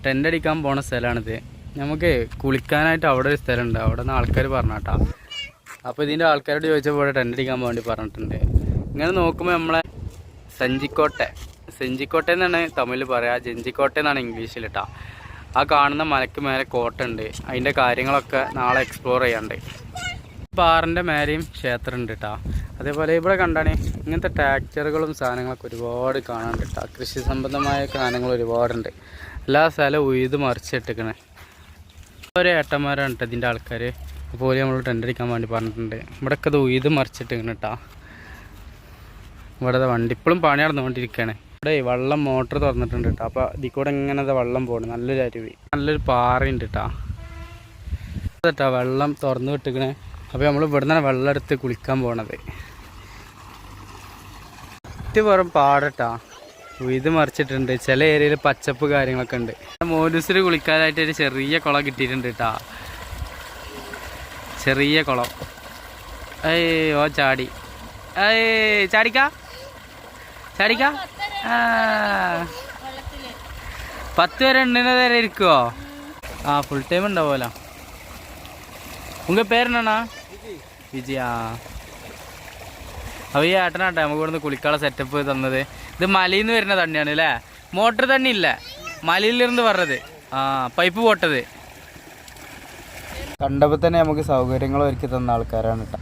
Tent അടിക്കാൻ പോണ സ്ഥലമാണിത്. നമുക്ക് കുളിക്കാനായിട്ട് അവിടെ ഒരു സ്ഥലമുണ്ട്, അവിടെ നിന്ന് ആൾക്കാർ പറഞ്ഞാട്ടാ. അപ്പോൾ ഇതിൻ്റെ ആൾക്കാരോട് ചോദിച്ചപ്പോൾ ടെൻ്റ് അടിക്കാൻ വേണ്ടി പറഞ്ഞിട്ടുണ്ട്. ഇങ്ങനെ നോക്കുമ്പോൾ നമ്മളെ സെഞ്ചിക്കോട്ട എന്നാണ് തമിഴിൽ പറയുക, ജെഞ്ചിക്കോട്ട എന്നാണ് ഇംഗ്ലീഷിൽ കേട്ടോ. ആ കാണുന്ന മലയ്ക്ക് മേലെ കോട്ട ഉണ്ട്, അതിൻ്റെ കാര്യങ്ങളൊക്കെ നാളെ എക്സ്പ്ലോർ ചെയ്യാണ്ട്. പാറിൻ്റെ മേലെയും ക്ഷേത്രം ഉണ്ട് കേട്ടോ. അതേപോലെ ഇവിടെ കണ്ടാണ് ഇങ്ങനത്തെ ട്രാക്ടറുകളും സാധനങ്ങളൊക്കെ ഒരുപാട് കാണാനുണ്ട് കേട്ടോ. കൃഷി സംബന്ധമായ സാധനങ്ങൾ ഒരുപാടുണ്ട്. എല്ലാ സ്ഥലവും ഉഴുത് മറിച്ചിട്ടിക്കണേ. ഒരു ഏട്ടന്മാരാണ് കേട്ടോ ഇതിൻ്റെ ആൾക്കാർ. അപ്പോൾ നമ്മൾ ടെൻ്റ് അടിക്കാൻ വേണ്ടി പറഞ്ഞിട്ടുണ്ട്. ഇവിടെയൊക്കെ അത് ഉഴുത് മറിച്ചിട്ടിക്കണം കേട്ടോ. ഇവിടെ വണ്ടി ഇപ്പോഴും പണി നടന്നുകൊണ്ടിരിക്കുകയാണ്. ഇവിടെ വെള്ളം മോട്ടർ തുറന്നിട്ടുണ്ട് കേട്ടോ. അപ്പോൾ ഇതിൽ കൂടെ ഇങ്ങനെ വെള്ളം പോകണം. നല്ലൊരു അരുവി, നല്ലൊരു പാറയുണ്ട് കേട്ടോ. കേട്ടോ വെള്ളം തുറന്ന് വിട്ടിക്കണേ. അപ്പോൾ നമ്മൾ ഇവിടെ നിന്നാണ് വെള്ളം എടുത്ത് കുളിക്കാൻ പോണത്. പുറം പാടട്ടാ, ഇത് മറിച്ചിട്ടുണ്ട്. ചില ഏരിയയിൽ പച്ചപ്പ് കാര്യങ്ങളൊക്കെ ഉണ്ട്. മോലൂസിൽ കുളിക്കാനായിട്ട് ഒരു ചെറിയ കുളം കിട്ടിയിട്ടുണ്ട് കേട്ടോ. ചെറിയ കുളം. ഓ ചാടി, ചാടിക്കാ 10 വരെ എണ്ണ നേരെ ഇരിക്കുവോ? ആ ഫുൾ ടൈം ഉണ്ടാവുമല്ലോ. ഉങ്ക പേരെന്നാ? വിജയ. അപ്പോൾ ഈ ഏട്ടനാട്ടെ നമുക്ക് ഇവിടുന്ന് കുളിക്കാനുള്ള സെറ്റപ്പ് തന്നത്. ഇത് മലയിൽ നിന്ന് വരുന്ന തണ്ണിയാണ് അല്ലേ? മോട്ടർ തണ്ണി ഇല്ല, മലയിലിருந்து പറഞ്ഞത്. ആ പൈപ്പ് പൊട്ടത്. കണ്ടപ്പോൾ തന്നെ നമുക്ക് സൗകര്യങ്ങൾ ഒരുക്കി തന്ന ആൾക്കാരാണ് കേട്ടോ.